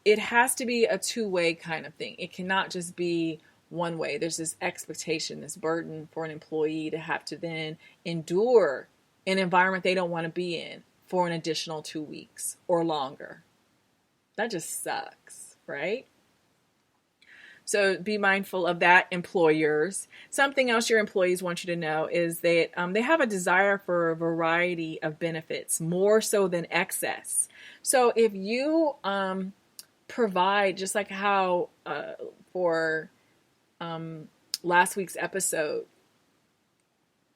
it has to be a two-way kind of thing. It cannot just be one way. There's this expectation, this burden for an employee to have to then endure an environment they don't want to be in for an additional 2 weeks or longer. That just sucks, right? So be mindful of that, employers. Something else your employees want you to know is that they have a desire for a variety of benefits, more so than excess. So if you provide, just like how for last week's episode,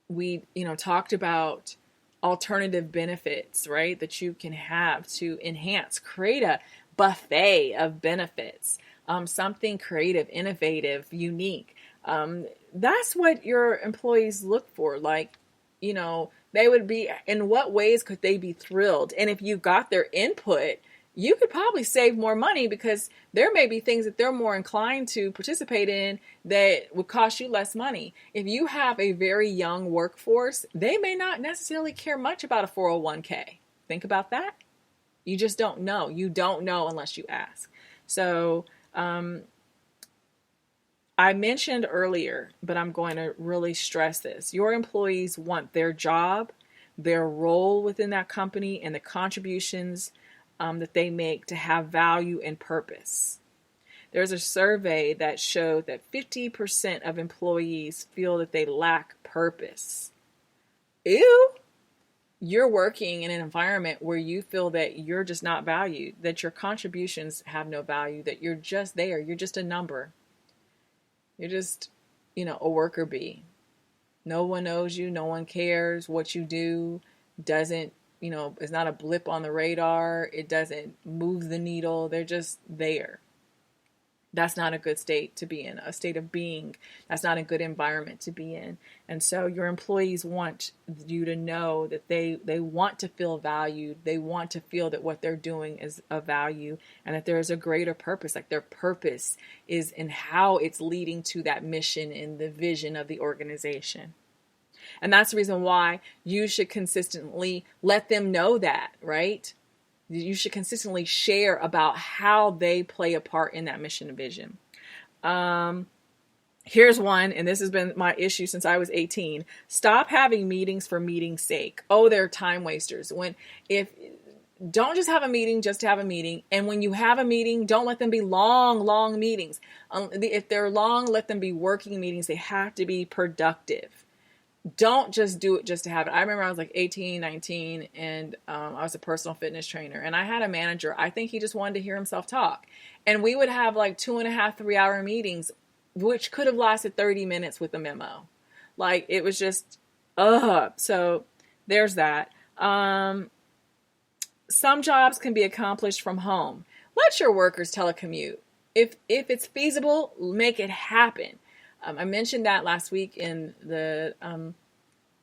we talked about alternative benefits, right, that you can have to enhance, create a buffet of benefits. Something creative, innovative, unique. That's what your employees look for. Like, they would be, in what ways could they be thrilled? And if you got their input, you could probably save more money because there may be things that they're more inclined to participate in that would cost you less money. If you have a very young workforce, they may not necessarily care much about a 401k. Think about that. You just don't know. You don't know unless you ask. So, I mentioned earlier, but I'm going to really stress this. Your employees want their job, their role within that company, and the contributions that they make to have value and purpose. There's a survey that showed that 50% of employees feel that they lack purpose. Ew! You're working in an environment where you feel that you're just not valued, that your contributions have no value, that you're just there. You're just a number. You're just, a worker bee. No one knows you. No one cares. What you do doesn't, is not a blip on the radar. It doesn't move the needle. They're just there. That's not a good state to be in, a state of being. That's not a good environment to be in. And so your employees want you to know that they want to feel valued. They want to feel that what they're doing is of value and that there is a greater purpose, like their purpose is in how it's leading to that mission and the vision of the organization. And that's the reason why you should consistently let them know that, right? You should consistently share about how they play a part in that mission and vision. Here's one, and this has been my issue since I was 18. Stop having meetings for meeting's sake. Oh, they're time wasters. Don't just have a meeting just to have a meeting. And when you have a meeting, don't let them be long meetings. If they're long, let them be working meetings. They have to be productive. Don't just do it just to have it. I remember I was like 18, 19, and I was a personal fitness trainer. And I had a manager. I think he just wanted to hear himself talk. And we would have like 2.5, 3-hour meetings, which could have lasted 30 minutes with a memo. Like, it was just, So there's that. Some jobs can be accomplished from home. Let your workers telecommute. If it's feasible, make it happen. I mentioned that last week in the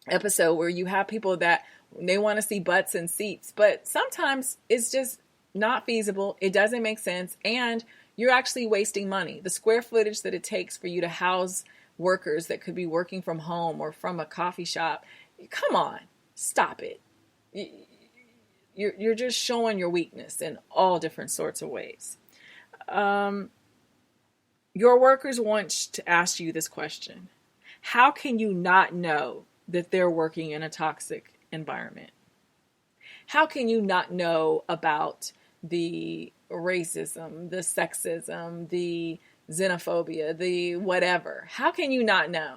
episode where you have people that they want to see butts and seats, but sometimes it's just not feasible. It doesn't make sense. And you're actually wasting money. The square footage that it takes for you to house workers that could be working from home or from a coffee shop, come on, stop it. You're just showing your weakness in all different sorts of ways. Your workers want to ask you this question. How can you not know that they're working in a toxic environment? How can you not know about the racism, the sexism, the xenophobia, the whatever? How can you not know?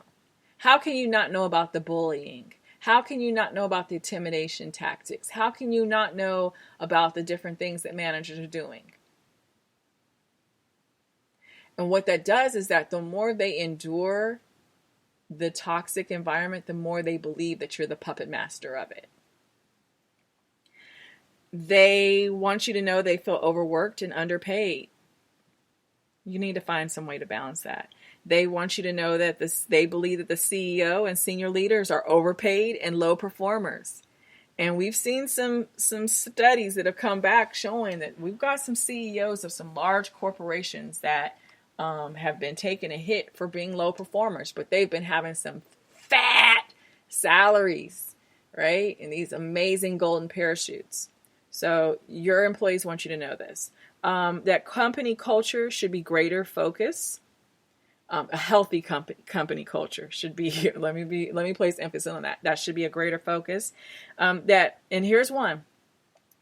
How can you not know about the bullying? How can you not know about the intimidation tactics? How can you not know about the different things that managers are doing? And what that does is that the more they endure the toxic environment, the more they believe that you're the puppet master of it. They want you to know they feel overworked and underpaid. You need to find some way to balance that. They want you to know that they believe that the CEO and senior leaders are overpaid and low performers. And we've seen some studies that have come back showing that we've got some CEOs of some large corporations that have been taking a hit for being low performers, but they've been having some fat salaries, right? And these amazing golden parachutes. So your employees want you to know this. That company culture should be greater focus. A healthy company culture should be, let me place emphasis on that. That should be a greater focus. And here's one.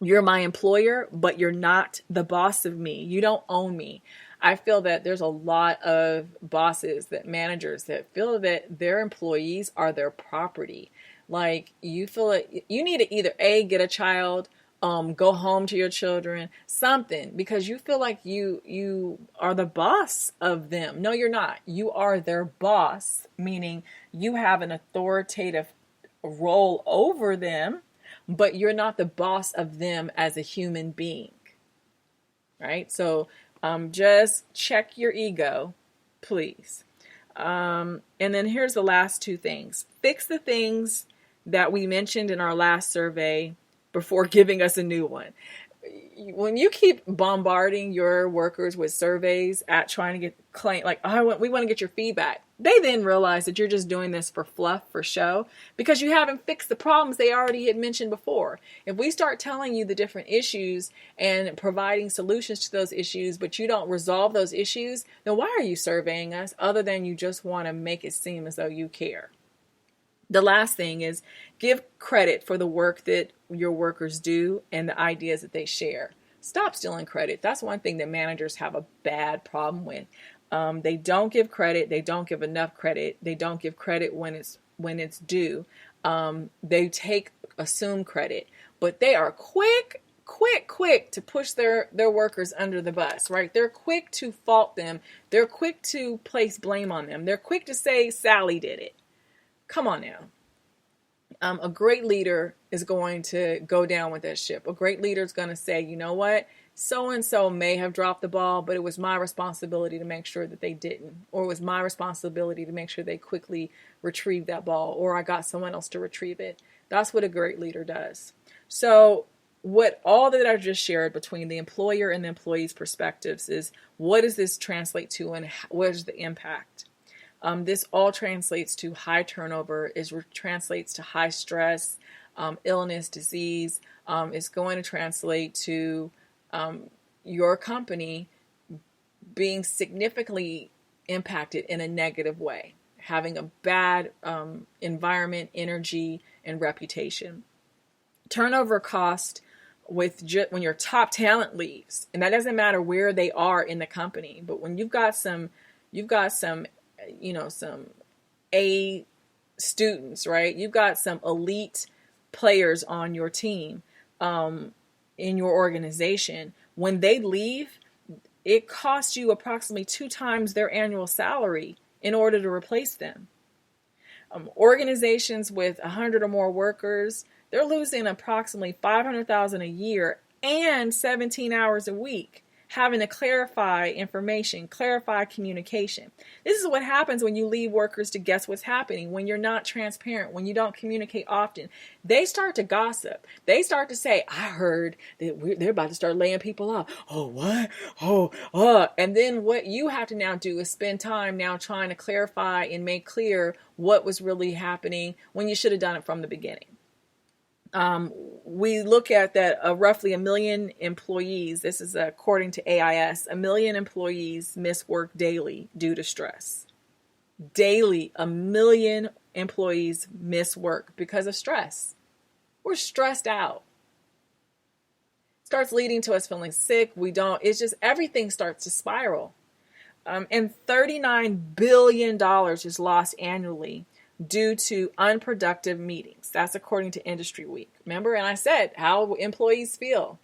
You're my employer, but you're not the boss of me. You don't own me. I feel that there's a lot of bosses, that managers that feel that their employees are their property. Like, you feel like you need to either get a child, go home to your children, something, because you feel like you are the boss of them. No, you're not. You are their boss, meaning you have an authoritative role over them, but you're not the boss of them as a human being, right? So just check your ego, please. And then here's the last two things. Fix the things that we mentioned in our last survey before giving us a new one. When you keep bombarding your workers with surveys at trying to get claim, like, we want to get your feedback, they then realize that you're just doing this for fluff, for show, because you haven't fixed the problems they already had mentioned before. If we start telling you the different issues and providing solutions to those issues, but you don't resolve those issues, then why are you surveying us other than you just want to make it seem as though you care? The last thing is give credit for the work that your workers do and the ideas that they share. Stop stealing credit. That's one thing that managers have a bad problem with. They don't give credit. They don't give enough credit. They don't give credit when it's due. They assume credit, but they are quick to push their workers under the bus, right? They're quick to fault them. They're quick to place blame on them. They're quick to say Sally did it. Come on now. A great leader is going to go down with that ship. A great leader is going to say, you know what? So-and-so may have dropped the ball, but it was my responsibility to make sure that they didn't. Or it was my responsibility to make sure they quickly retrieved that ball. Or I got someone else to retrieve it. That's what a great leader does. So all that I've just shared between the employer and the employee's perspectives is, what does this translate to and what is the impact? This all translates to high turnover, translates to high stress, illness, disease. It's going to translate to your company being significantly impacted in a negative way, having a bad environment, energy, and reputation. Turnover cost when your top talent leaves, and that doesn't matter where they are in the company, but when you've got some A students, right? You've got some elite players on your team, in your organization. When they leave, it costs you approximately 2 times their annual salary in order to replace them. Organizations with 100 or more workers, they're losing approximately $500,000 a year and 17 hours a week. having to clarify information, clarify communication. This is what happens when you leave workers to guess what's happening, when you're not transparent, when you don't communicate often. They start to gossip. They start to say, I heard that they're about to start laying people off. Oh, what? And then what you have to now do is spend time now trying to clarify and make clear what was really happening when you should have done it from the beginning. We look at that roughly 1 million employees, this is according to AIS, 1 million employees miss work daily due to stress. Daily, 1 million employees miss work because of stress. We're stressed out. Starts leading to us feeling sick. It's just everything starts to spiral. And $39 billion is lost annually due to unproductive meetings. That's according to Industry Week. Remember, and I said how employees feel.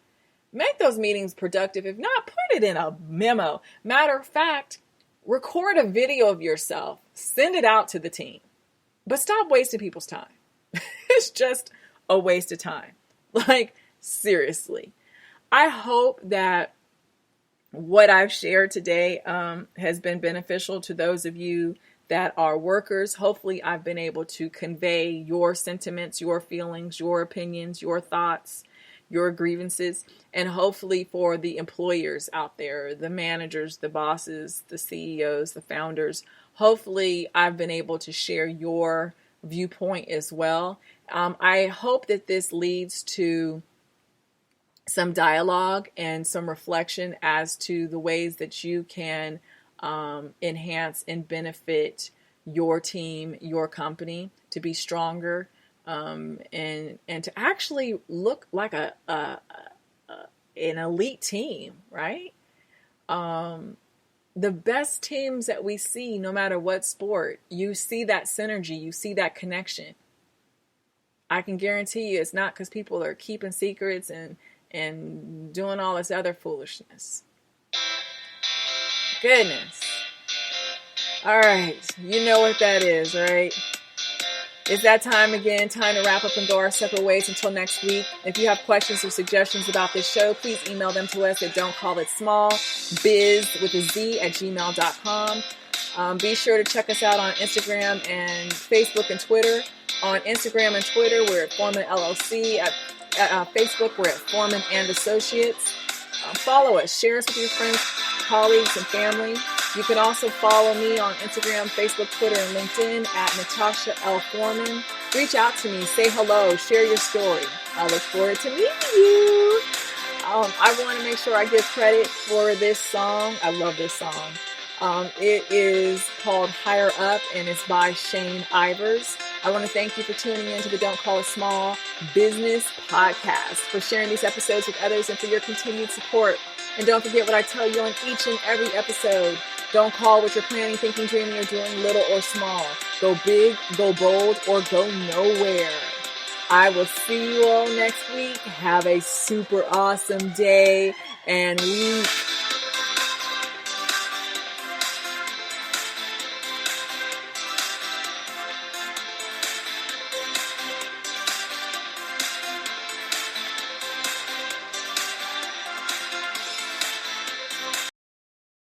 Make those meetings productive. If not, put it in a memo. Matter of fact, record a video of yourself. Send it out to the team. But stop wasting people's time. It's just a waste of time. Like, seriously. I hope that what I've shared today has been beneficial to those of you that are workers. Hopefully I've been able to convey your sentiments, your feelings, your opinions, your thoughts, your grievances, and hopefully for the employers out there, the managers, the bosses, the CEOs, the founders, hopefully I've been able to share your viewpoint as well. I hope that this leads to some dialogue and some reflection as to the ways that you can enhance and benefit your team, your company to be stronger, and to actually look like an elite team, right? The best teams that we see, no matter what sport, you see that synergy, you see that connection. I can guarantee you it's not because people are keeping secrets and doing all this other foolishness. Goodness. All right. You know what that is, right? It's that time again. Time to wrap up and go our separate ways until next week. If you have questions or suggestions about this show, please email them to us at don'tcallitsmall.biz@gmail.com. Be sure to check us out on Instagram and Facebook and Twitter. On Instagram and Twitter, we're at ForemanLLC. At Facebook, we're at Foreman and Associates. Follow us. Share us with your friends, colleagues, and family. You can also follow me on Instagram, Facebook, Twitter, and LinkedIn at Natasha L. Foreman. Reach out to me. Say hello. Share your story. I look forward to meeting you. I want to make sure I give credit for this song. I love this song. It is called Higher Up, and it's by Shane Ivers. I want to thank you for tuning in to the Don't Call It Small Business Podcast, for sharing these episodes with others, and for your continued support. And don't forget what I tell you on each and every episode. Don't call what you're planning, thinking, dreaming, or doing little or small. Go big, go bold, or go nowhere. I will see you all next week. Have a super awesome day, and we